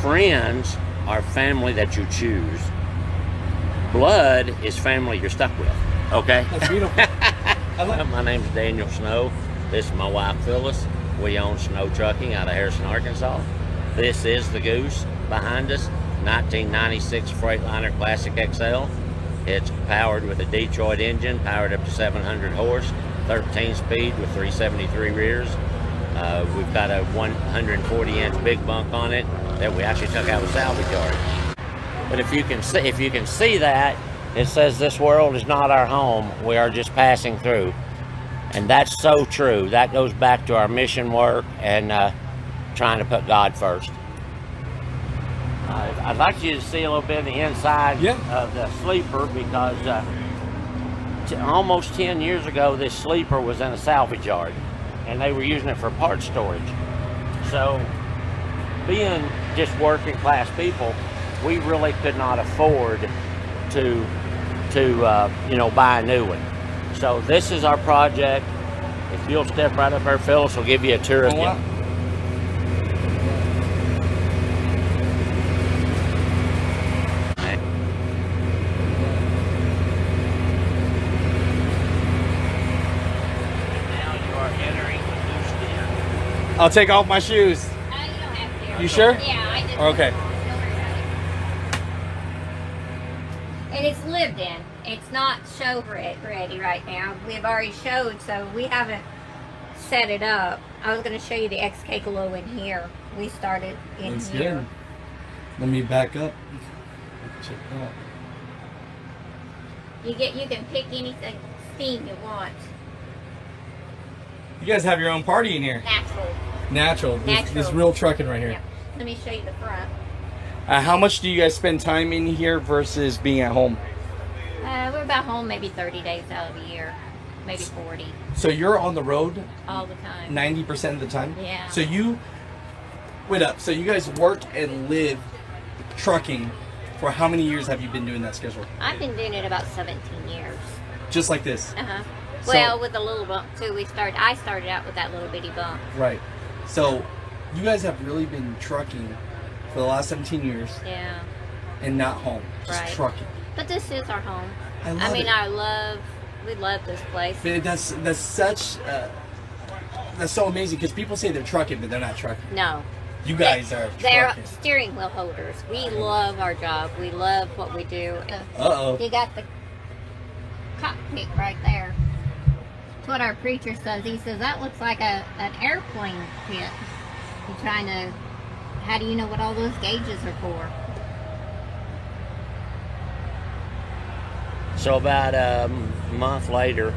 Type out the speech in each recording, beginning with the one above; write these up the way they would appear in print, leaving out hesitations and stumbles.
Friends are family that you choose. Blood is family you're stuck with. Okay? That's beautiful. My name's Daniel Snow. This is my wife Phyllis. We own Snow Trucking out of Harrison, Arkansas. This is the Goose behind us, 1996 Freightliner Classic XL. It's powered with a Detroit engine, powered up to 700 horse, 13 speed with 373 rears. We've got a 140-inch big bunk on it that we actually took out of salvage yard. But if you can see that, it says this world is not our home. We are just passing through. And that's so true. That goes back to our mission work and trying to put God first. I'd like you to see a little bit of the inside of the sleeper, because almost 10 years ago, this sleeper was in a salvage yard and they were using it for part storage. So being just working class people, we really could not afford to buy a new one. So this is our project. If you'll step right up there, Phyllis will give you a tour of it. I'll take off my shoes. You don't have to. You sure? Yeah, I did. Okay. Don't worry about it. And it's lived in. It's not show ready right now. We've already showed, so we haven't set it up. I was going to show you the XK in here. We started in That's here. good. Let me back up. Check that out. You can pick anything theme you want. You guys have your own party in here. Natural. This real trucking right here. Yeah. Let me show you the front. How much do you guys spend time in here versus being at home? We're about home maybe 30 days out of the year, maybe 40, So you're on the road all the time. 90% of the time? Yeah. So you, wait up, so you guys work and live trucking. For how many years have you been doing that schedule? I've been doing it about 17 years. Just like this? Uh-huh. So- Well, with a little bump too. I started out with that little bitty bump. Right. So you guys have really been trucking for the last 17 years Yeah. and not home. Just Right. trucking. But this is our home. I love it. We love this place. But that's such that's so amazing, because people say they're trucking, but they're not trucking. No. You guys are They're trucking. steering wheel holders. We love our job. We love what we do. Uh-oh. You got the cockpit right there. That's what our preacher says. He says that looks like an airplane pit. You're trying to, how do you know what all those gauges are for? So about a month later,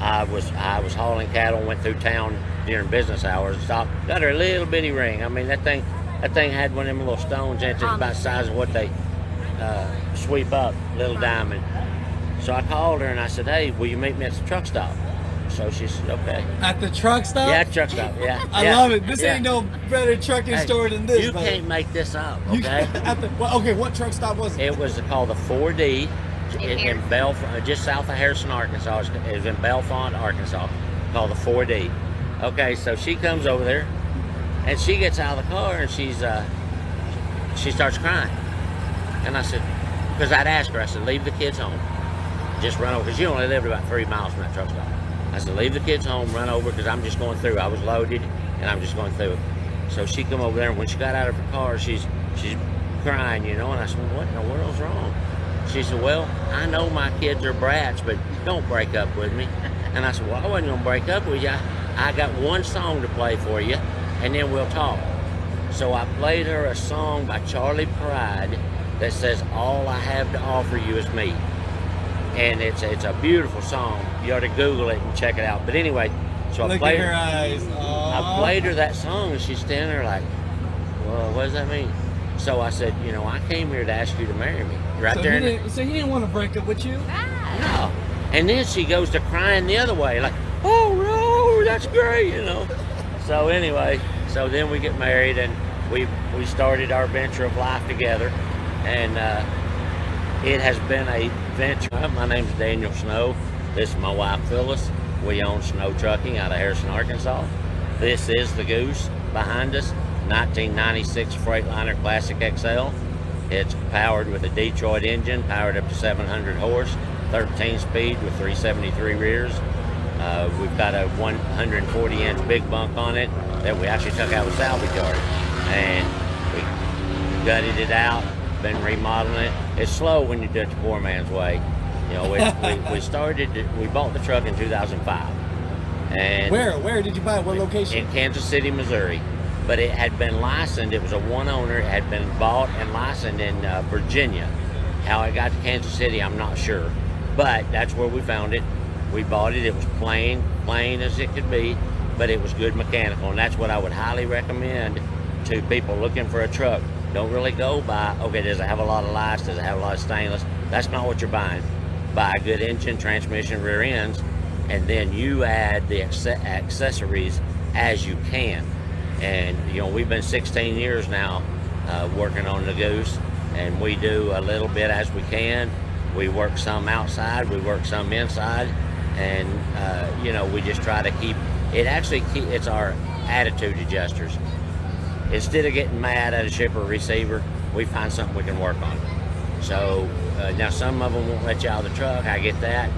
I was hauling cattle, went through town during business hours, stopped, got her a little bitty ring. I mean, that thing had one of them little stones in it, about the size of what they sweep up, little diamond. So I called her and I said, "Hey, will you meet me at the truck stop?" So she said, "Okay." At the truck stop? Yeah, truck stop. Yeah. I love it. This ain't no better trucking store than this. You can't make this up, okay? What truck stop was it? It was called the 4D in Belfont, just south of Harrison, Arkansas. It was in Belfont, Arkansas, called the 4D. Okay, so she comes over there, and she gets out of the car, and she starts crying. And I said, because I'd asked her, I said, "Leave the kids home. Just run over," because you only lived about 3 miles from that truck stop. I said, "Leave the kids home, run over, because I'm just going through. I was loaded, and I'm just going through." So she come over there, and when she got out of her car, she's crying, And I said, "Well, what in the world's wrong?" She said, "Well, I know my kids are brats, but don't break up with me." And I said, "Well, I wasn't going to break up with you. I got one song to play for you, and then we'll talk." So I played her a song by Charlie Pride that says, "All I have to offer you is me." And it's a beautiful song. You ought to Google it and check it out. But anyway, so I played her eyes. I played her that song, and she's standing there like, "Well, what does that mean?" So I said, "I came here to ask you to marry me." Right So there. he didn't want to break up with you? No. And then she goes to crying the other way, like, "Oh no, that's great," So anyway, so then we get married, and we started our venture of life together, and it has been a venture. My name's Daniel Snow. This is my wife Phyllis. We own Snow Trucking out of Harrison, Arkansas. This is the Goose behind us, 1996 Freightliner Classic XL. It's powered with a Detroit engine, powered up to 700 horse, 13 speed with 373 rears. We've got a 140-inch big bunk on it that we actually took out of the salvage yard, and we gutted it out, been remodeling it. It's slow when you do it the poor man's way. You know, we bought the truck in 2005. And Where did you buy it? What location? In Kansas City, Missouri. But it had been licensed. It was a one owner. It had been bought and licensed in Virginia. How it got to Kansas City, I'm not sure. But that's where we found it. We bought it. It was plain as it could be, but it was good mechanical. And that's what I would highly recommend to people looking for a truck. Don't really go by, okay, does it have a lot of lights? Does it have a lot of stainless? That's not what you're buying. Buy a good engine, transmission, rear ends, and then you add the accessories as you can. And you know, we've been 16 years now working on the Goose, and we do a little bit as we can. We work some outside, we work some inside, and you know, we just try to keep it. Actually, it's our attitude adjusters. Instead of getting mad at a shipper or receiver, we find something we can work on. So now some of them won't let you out of the truck, I get that,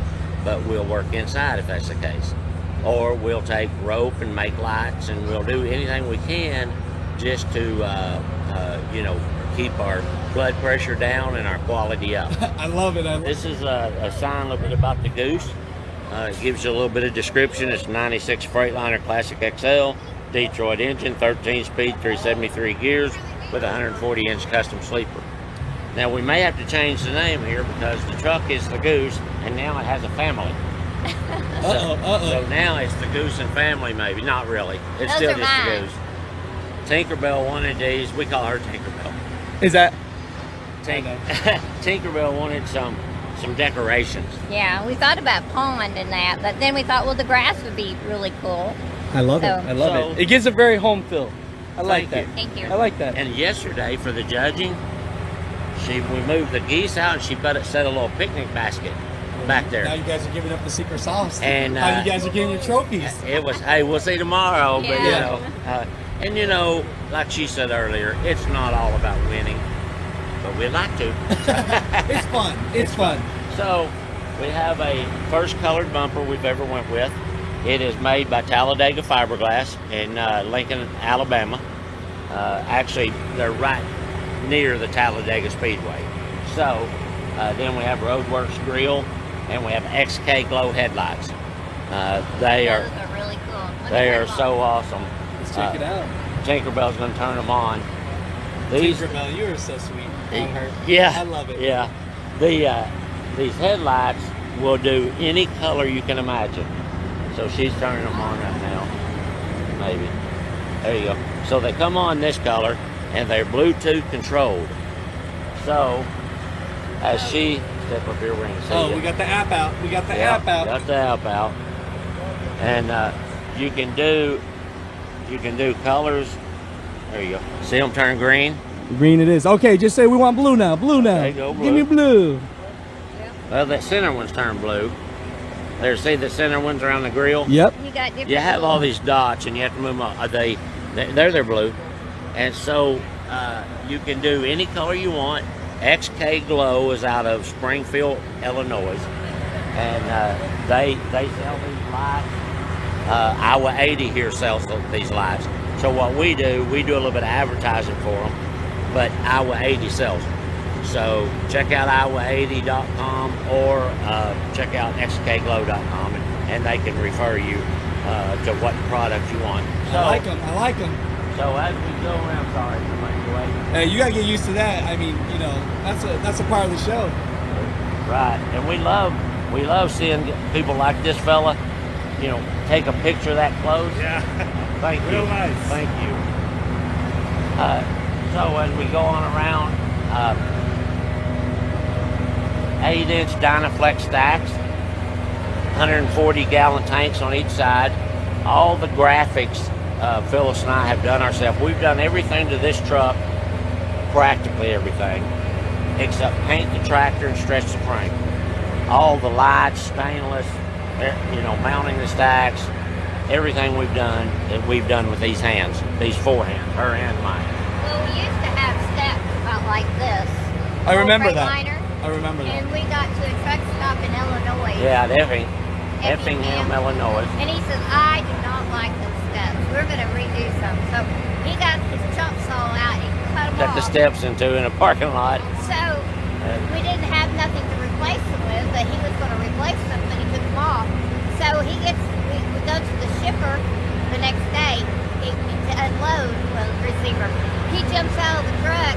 but we'll work inside if that's the case. Or we'll take rope and make lights, and we'll do anything we can just to you know, keep our blood pressure down and our quality up. I love it. This is a sign a little bit about the Goose. It gives you a little bit of description. It's 96 Freightliner Classic XL, Detroit engine, 13 speed, 373 gears with a 140-inch custom sleeper. Now we may have to change the name here because the truck is the Goose and now it has a family. So now it's the Goose and family, maybe. Not really. It's still just the Goose. Tinkerbell wanted these. We call her Tinkerbell. Is that? Tinkerbell wanted some decorations. Yeah, we thought about pond and that, but then we thought, well, the grass would be really cool. I love it. I love it. It gives a very home feel. I like that. Thank you. I like that. And yesterday for the judging, we moved the geese out and she set a little picnic basket back there. Now you guys are giving up the secret sauce. And how you guys are getting your trophies. It was, hey, we'll see tomorrow. Yeah. But you know, and you know, like she said earlier, it's not all about winning, but we'd like to. It's fun. It's fun. So we have a first colored bumper we've ever went with. It is made by Talladega Fiberglass in Lincoln, Alabama. Actually, they're right near the Talladega Speedway. So then we have Roadworks grill, and we have XK glow headlights. They are really cool. They are so awesome. Let's check it out. Tinkerbell's going to turn them on. Tinkerbell, you are so sweet. Yeah, I love it. Yeah, these headlights will do any color you can imagine. So she's turning them on right now. Maybe. There you go. So they come on this color, and they're Bluetooth controlled. So as she step up here, we're going to see. Oh, we got the app out. We got the app out. Got the app out, and you can do colors. There you go. See them turn green. Green it is. Okay, just say we want blue now. Blue now. There you go, blue. Give me blue. Well, that center one's turned blue. There, see the center ones around the grill? Yep. You got different. You have all these dots, and you have to move them. They're blue, and so you can do any color you want. XK Glow is out of Springfield, Illinois, and they sell these lights. Iowa 80 here sells these lights. So what we do a little bit of advertising for them, but Iowa 80 sells them. So check out iowa80.com or check out xkglow.com, and they can refer you to what product you want. So, I like them. So as we go around, sorry for making way. Hey, you gotta get used to that. I mean, you know, that's a part of the show. Right, and we love seeing people like this fella, you know, take a picture of that close. Yeah. Thank you. Real nice. Thank you. So as we go on around, 8-inch Dynaflex stacks, 140-gallon tanks on each side. All the graphics Phyllis and I have done ourselves. We've done everything to this truck, practically everything, except paint the tractor and stretch the frame. All the lights, stainless, you know, mounting the stacks, everything we've done with these hands, these 4 hands, her and mine. Well, we used to have steps about like this. I remember Old that. Freightliner, I remember that. And we got to a truck stop in Illinois. Yeah, at Effingham, Illinois. And he says, I do not like those steps. We're going to redo some. So he got his chop saw out and cut them Cut off. the steps into in a parking lot. So we didn't have nothing to replace them with, but he was going to replace them, but he took them off. So we go to the shipper the next day to unload the receiver. He jumps out of the truck,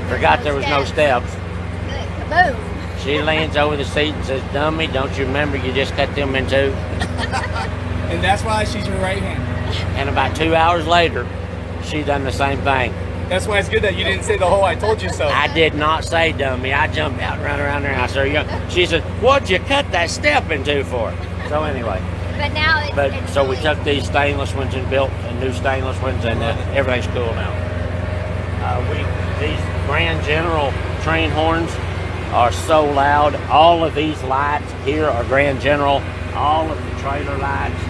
forgot There was no steps. Kaboom. She leans over the seat and says, "Dummy, don't you remember you just cut them in 2?" And that's why she's your right hand. And about 2 hours later, she done the same thing. That's why it's good that you didn't say the whole "I told you so." I did not say dummy. I jumped out and ran around her house. She said, "What'd you cut that step into for?" So anyway. But now it's So we really- took these stainless ones and built new stainless ones, and everything's cool now. These Grand General train horns are so loud. All of these lights here are Grand General. All of the trailer lights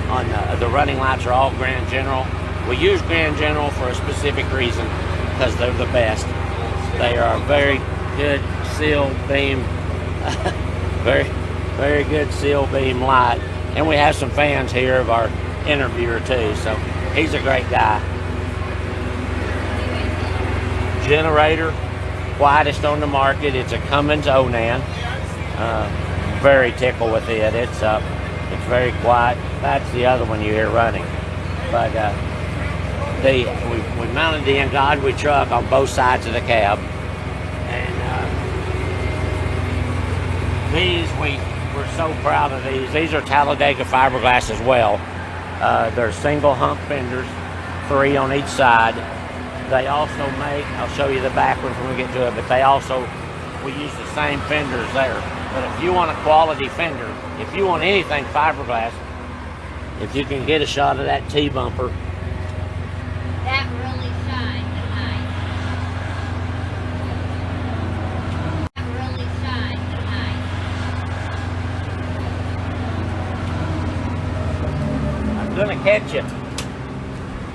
on the running lights are all Grand General. We use Grand General for a specific reason, because they're the best. They are a very good seal beam, very, very good seal beam light. And we have some fans here of our interviewer too, so he's a great guy. Generator, quietest on the market. It's a Cummins Onan. Very tickled with it. It's very quiet. That's the other one you hear running. But we mounted the Godway truck on both sides of the cab, and we're so proud of these. These are Talladega fiberglass as well. They're single hump fenders, 3 on each side. They also make, I'll show you the back ones when we get to it, but we use the same fenders there. But if you want a quality fender, if you want anything fiberglass, if you can get a shot of that T-bumper. That really shines tonight. That really shines tonight. I'm gonna catch you.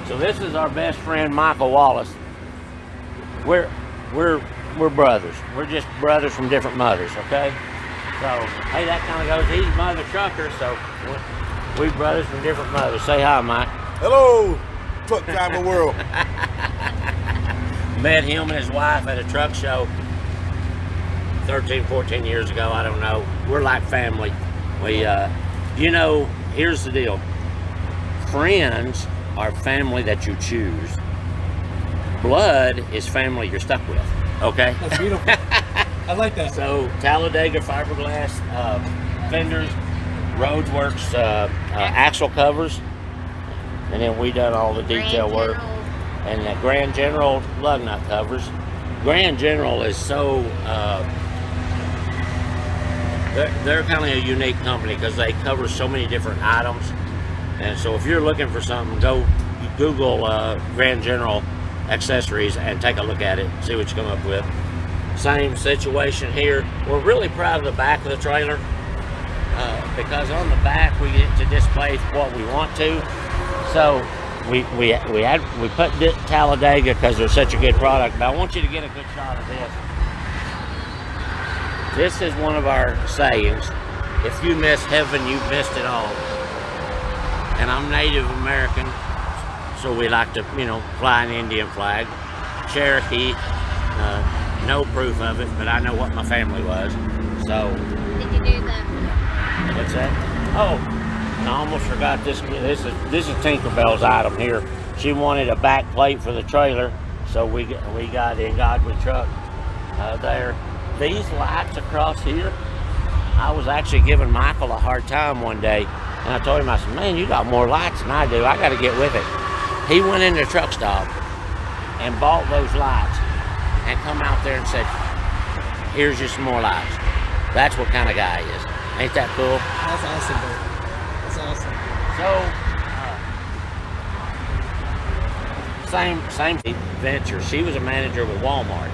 So this is our best friend, Michael Wallace. We're brothers. We're just brothers from different mothers, okay? So, hey, that kind of goes, he's mother trucker, so we brothers from different mothers. Say hi, Mike. Hello, truck driver world. Met him and his wife at a truck show 13, 14 years ago, I don't know. We're like family. We, here's the deal. Friends are family that you choose. Blood is family you're stuck with, okay? That's beautiful. I like that. So Talladega fiberglass fenders, Roadworks axle covers, and then we done all the detail work. And the Grand General lug nut covers. Grand General is so they're kind of a unique company because they cover so many different items. And so if you're looking for something, go Google Grand General accessories and take a look at it, see what you come up with. Same situation here. We're really proud of the back of the trailer because on the back we get to display what we want to. So we put Talladega because they're such a good product, but I want you to get a good shot of this. This is one of our sayings: if you miss heaven, you've missed it all. And I'm Native American, so we like to, fly an Indian flag. Cherokee, no proof of it, but I know what my family was. So. Did you do the? What's that? Oh, I almost forgot this. This is Tinkerbell's item here. She wanted a back plate for the trailer, so we got in Godway truck there. These lights across here, I was actually giving Michael a hard time one day. And I told him, I said, man, you got more lights than I do. I got to get with it. He went in the truck stop and bought those lights and come out there and said, here's just some more lights. That's what kind of guy he is. Ain't that cool? That's awesome, bro. That's awesome. So, same venture. She was a manager with Walmart.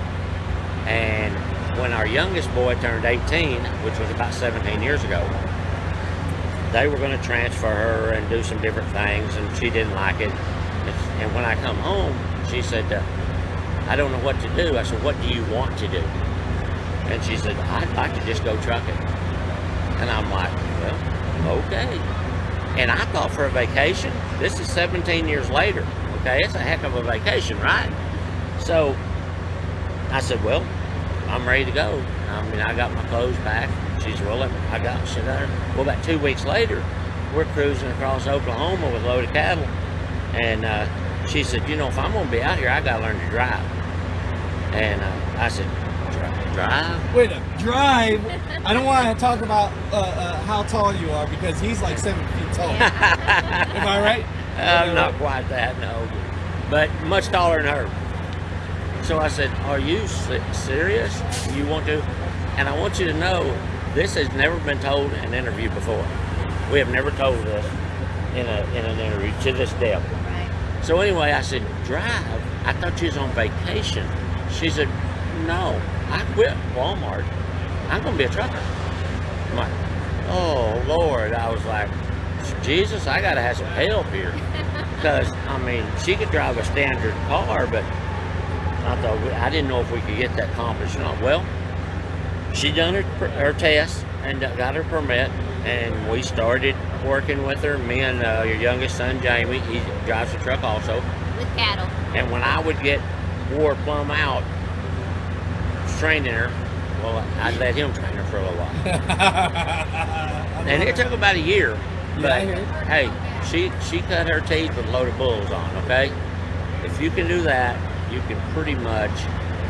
And when our youngest boy turned 18, which was about 17 years ago, they were going to transfer her and do some different things, and she didn't like it. And when I come home, she said, I don't know what to do. I said, what do you want to do? And she said, I'd like to just go trucking. And I'm like, well, okay. And I thought for a vacation, this is 17 years later, okay? It's a heck of a vacation, right? So I said, well, I'm ready to go. I mean, I got my clothes back. She's rolling. She got her. Well, about 2 weeks later, we're cruising across Oklahoma with a load of cattle. And she said, you know, if I'm going to be out here, I got to learn to drive. And I said, drive? Wait a drive? I don't want to talk about how tall you are because he's like 7 feet tall. Am I right? Not quite that, no. But much taller than her. So I said, are you serious? You want to? And I want you to know, this has never been told in an interview before. We have never told this in an interview to this depth. Right. So anyway, I said, drive? I thought you was on vacation. She said, no, I quit Walmart. I'm going to be a trucker. I'm like, oh, Lord. I was like, Jesus, I got to have some help here. Because, I mean, she could drive a standard car, but I thought, I didn't know if we could get that accomplished or not. Well, she done her test and got her permit, and we started working with her. Me and your youngest son, Jamie, he drives a truck also. With cattle. And when I would get wore plumb out training her, well, I'd let him train her for a little while. And it took about a year. But, hey, she cut her teeth with a load of bulls on, okay? If you can do that, you can pretty much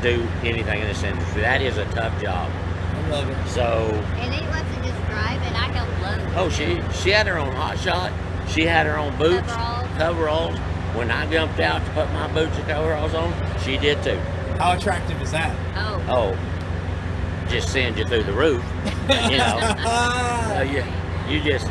do anything in this industry. That is a tough job. I love it. So. And it wasn't just drive, and I helped load. Oh, she had her own hot shot. She had her own boots, coveralls. When I jumped out to put my boots and coveralls on, she did too. How attractive is that? Oh. Just send you through the roof. You know. You just